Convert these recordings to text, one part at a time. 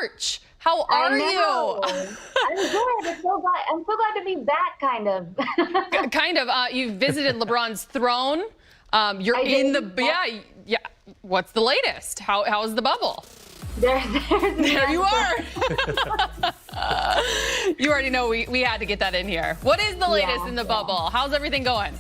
March. How are you? I'm good. I'm so glad to be back, kind of. Kind of. You visited LeBron's throne. You're in the yeah. What's the latest? How's the bubble? There you are. You already know we had to get that in here. What is the latest in the bubble? How's everything going?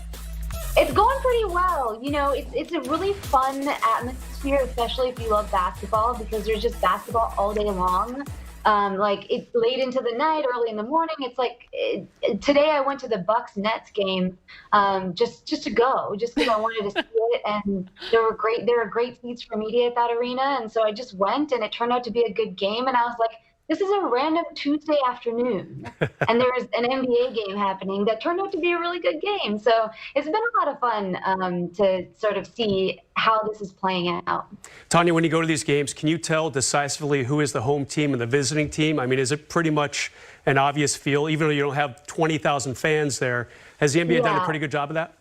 It's going pretty well. You know, it's a really fun atmosphere, especially if you love basketball, because there's just basketball all day long. Like it's late into the night, early in the morning. It's like today I went to the Bucks Nets game just to go, just because I wanted to see it, and there were great seats for media at that arena, and so I just went, and it turned out to be a good game, and I was like, this is a random Tuesday afternoon, and there's an NBA game happening that turned out to be a really good game. So it's been a lot of fun to sort of see how this is playing out. Tanya, when you go to these games, can you tell decisively who is the home team and the visiting team? I mean, is it pretty much an obvious feel, even though you don't have 20,000 fans there? Has the NBA done a pretty good job of that?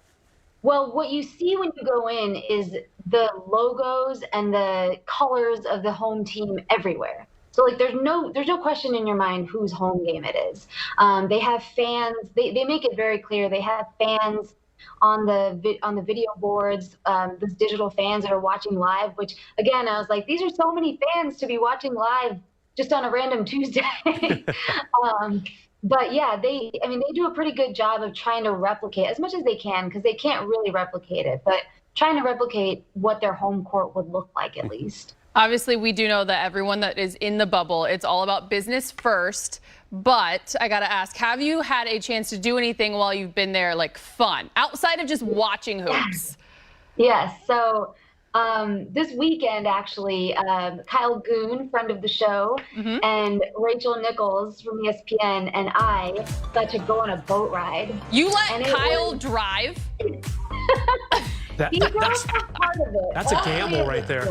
Well, what you see when you go in is the logos and the colors of the home team everywhere. So like there's no question in your mind whose home game it is. They have fans. They make it very clear. They have fans on the video boards. Those digital fans that are watching live. Which again, I was like, these are so many fans to be watching live just on a random Tuesday. But yeah, they do a pretty good job of trying to replicate as much as they can, because they can't really replicate it, but trying to replicate what their home court would look like at least. Obviously, we do know that everyone that is in the bubble, it's all about business first. But I got to ask, have you had a chance to do anything while you've been there, like fun, outside of just watching hoops? Yes. So this weekend, actually, Kyle Goon, friend of the show, and Rachel Nichols from ESPN, and I got to go on a boat ride. You let Kyle drive? That's a gamble right there.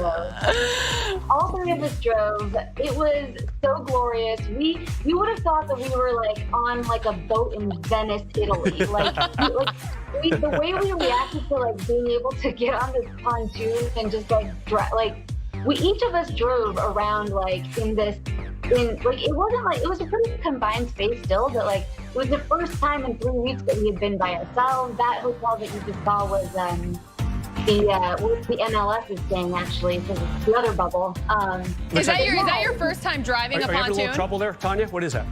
All three of us drove. It was so glorious. We would have thought that we were like on like a boat in Venice, Italy. The way we reacted to like being able to get on this pontoon and just each of us drove around like it was a pretty confined space still, but like it was the first time in 3 weeks that we had been by ourselves. That hotel that you just saw was the MLS is staying, actually, so it's the other bubble. Is that your first time driving a pontoon? Are you having a little trouble there, Tanya? What is that?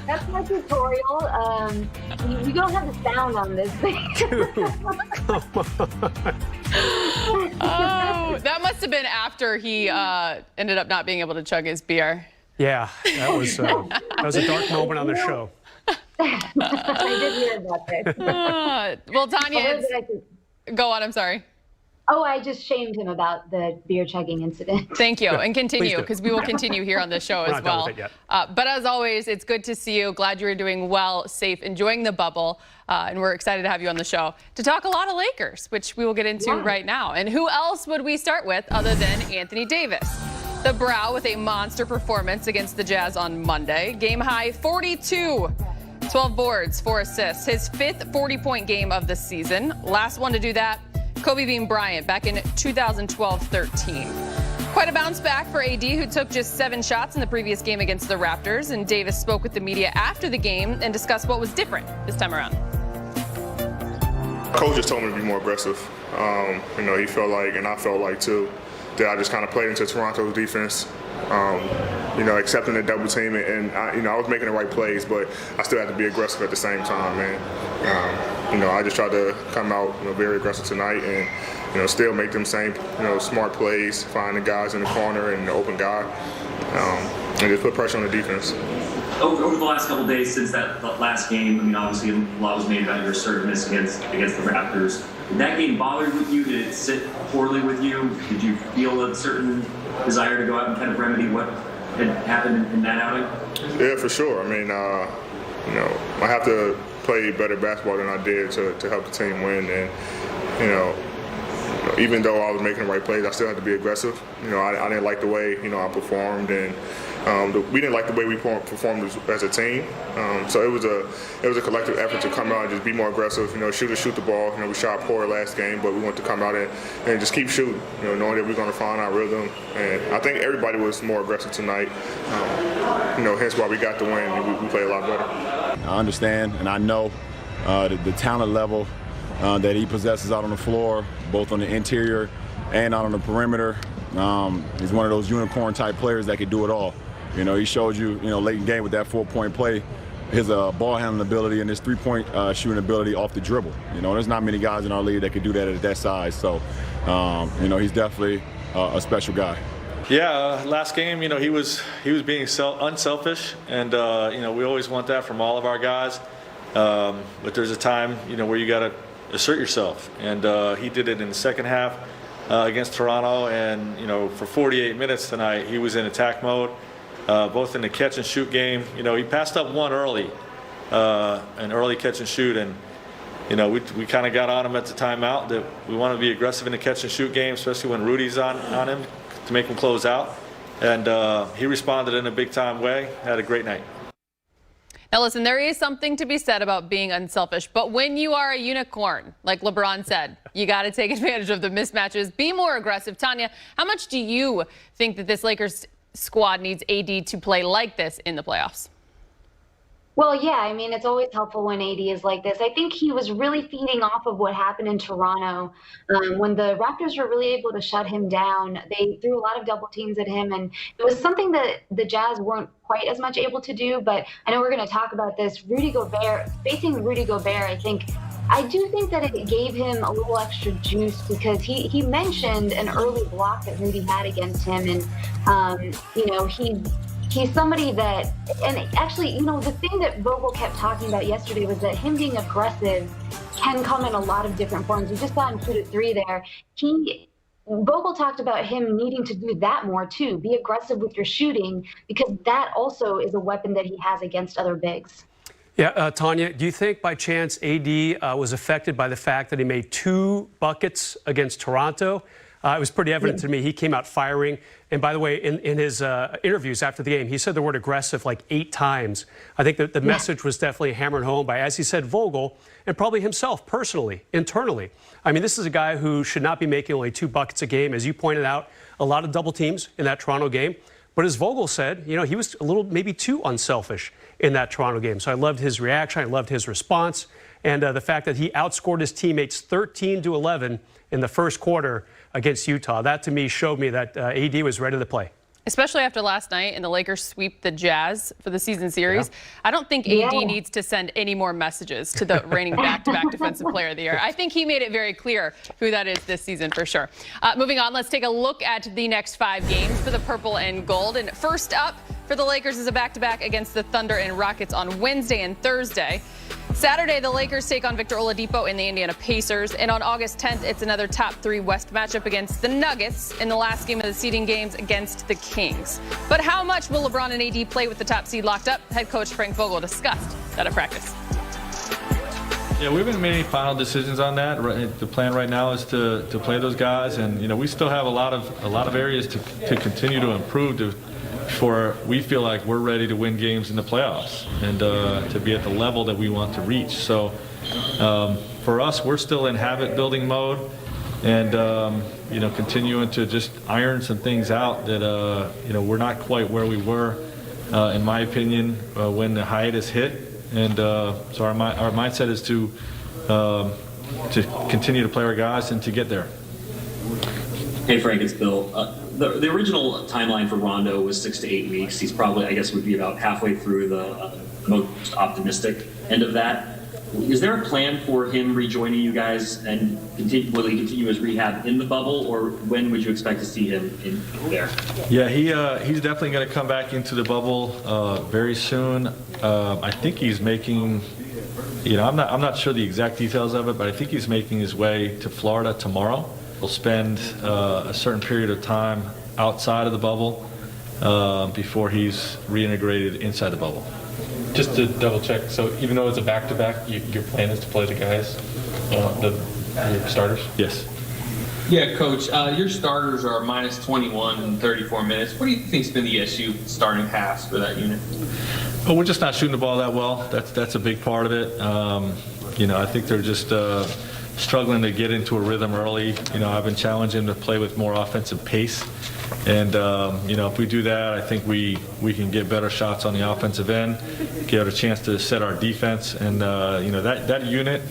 That's my tutorial. You don't have the sound on this thing. Dude, come on. Oh, that must have been after he ended up not being able to chug his beer. Yeah, that was a dark moment on the show. I did hear about this. Well, Tanya, go on. I'm sorry. Oh, I just shamed him about the beer chugging incident. Thank you, and continue, because we will continue here on the show as well. Not done with it yet. But as always, it's good to see you. Glad you're doing well, safe, enjoying the bubble, and we're excited to have you on the show to talk a lot of Lakers, which we will get into right now. And who else would we start with other than Anthony Davis? The Brow with a monster performance against the Jazz on Monday. Game high 42. 12 boards, 4 assists. His 5th 40-point game of the season. Last one to do that, Kobe Bean Bryant back in 2012-13. Quite a bounce back for AD, who took just 7 shots in the previous game against the Raptors. And Davis spoke with the media after the game and discussed what was different this time around. Coach just told me to be more aggressive. He felt like, and I felt like too, that I just kind of played into Toronto's defense. Accepting the double team, and I was making the right plays, but I still had to be aggressive at the same time, man. I just tried to come out very aggressive tonight, and still make them same smart plays, find the guys in the corner and the open guy, and just put pressure on the defense. Over the last couple of days since that last game, obviously a lot was made about your assertiveness against the Raptors. Did that game bother you? Did it sit poorly with you? Did you feel a certain desire to go out and kind of remedy what had happened in that outing? Yeah, for sure. I have to play better basketball than I did to help the team win. And, even though I was making the right plays, I still had to be aggressive. I didn't like the way, I performed. And, We didn't like the way we performed as a team. So it was a collective effort to come out and just be more aggressive. Shoot the ball. We shot poor last game, but we want to come out and just keep shooting. Knowing that we're going to find our rhythm. And I think everybody was more aggressive tonight. Hence why we got the win. We played a lot better. I understand and I know the talent level that he possesses out on the floor, both on the interior and out on the perimeter. He's one of those unicorn-type players that can do it all. He showed you, late in the game with that 4-point play, his ball handling ability and his three-point shooting ability off the dribble. There's not many guys in our league that can do that at that size. So, he's definitely a special guy. Yeah, last game, he was being unselfish, and we always want that from all of our guys. But there's a time, where you got to assert yourself, and he did it in the second half against Toronto. And for 48 minutes tonight, he was in attack mode, both in the catch and shoot game. He passed up one early, an early catch and shoot, and we kind of got on him at the timeout that we want to be aggressive in the catch and shoot game, especially when Rudy's on him, to make him close out. And he responded in a big-time way, had a great night. Now listen, there is something to be said about being unselfish, but when you are a unicorn, like LeBron said, you got to take advantage of the mismatches, be more aggressive. Tanya, how much do you think that this Lakers squad needs AD to play like this in the playoffs? Well, yeah, it's always helpful when AD is like this. I think he was really feeding off of what happened in Toronto. When the Raptors were really able to shut him down, they threw a lot of double teams at him, and it was something that the Jazz weren't quite as much able to do. But I know we're going to talk about this. Facing Rudy Gobert, I do think that it gave him a little extra juice, because he mentioned an early block that Rudy had against him, and he's somebody that, and actually, the thing that Vogel kept talking about yesterday was that him being aggressive can come in a lot of different forms. We just saw him shoot at three there. Vogel talked about him needing to do that more too, be aggressive with your shooting, because that also is a weapon that he has against other bigs. Yeah, Tanya, do you think by chance AD was affected by the fact that he made 2 buckets against Toronto? It was pretty evident to me. He came out firing. And by the way, in his interviews after the game, he said the word aggressive like 8 times. I think that the message was definitely hammered home by, as he said, Vogel, and probably himself personally, internally. This is a guy who should not be making only 2 buckets a game. As you pointed out, a lot of double teams in that Toronto game. But as Vogel said, he was a little maybe too unselfish in that Toronto game. So I loved his reaction. I loved his response. And the fact that he outscored his teammates 13-11 in the first quarter against Utah. That, to me, showed me that AD was ready to play. Especially after last night and the Lakers sweep the Jazz for the season series. Yeah. I don't think AD needs to send any more messages to the reigning back-to-back Defensive Player of the Year. I think he made it very clear who that is this season for sure. Moving on, let's take a look at the next 5 games for the purple and gold. And first up for the Lakers is a back-to-back against the Thunder and Rockets on Wednesday and Thursday. Saturday, the Lakers take on Victor Oladipo and the Indiana Pacers. And on August 10th, it's another top 3 West matchup against the Nuggets in the last game of the seeding games against the Kings. But how much will LeBron and AD play with the top seed locked up? Head coach Frank Vogel discussed that at practice. Yeah, we haven't made any final decisions on that. The plan right now is to play those guys, and we still have a lot of areas to continue to improve for we feel like we're ready to win games in the playoffs and to be at the level that we want to reach. So for us, we're still in habit building mode, and continuing to just iron some things out that we're not quite where we were, in my opinion, when the hiatus hit. And so our mindset is to continue to play our guys and to get there. Hey Frank, it's Bill. The original timeline for Rondo was 6 to 8 weeks. He's probably, I guess, would be about halfway through the most optimistic end of that. Is there a plan for him rejoining you guys, and will he continue his rehab in the bubble, or when would you expect to see him in there? Yeah, he's definitely going to come back into the bubble very soon. I think he's making, I'm not sure the exact details of it, but I think he's making his way to Florida tomorrow. He'll spend a certain period of time outside of the bubble before he's reintegrated inside the bubble. Just to double check, so even though it's a back-to-back, your plan is to play the guys, your starters? Yes. Yeah, Coach, your starters are minus 21 in 34 minutes. What do you think's been the issue starting halves for that unit? Well, we're just not shooting the ball that well. That's a big part of it. I think they're just struggling to get into a rhythm early. I've been challenging them to play with more offensive pace. And, if we do that, I think we can get better shots on the offensive end, get a chance to set our defense. And, that unit,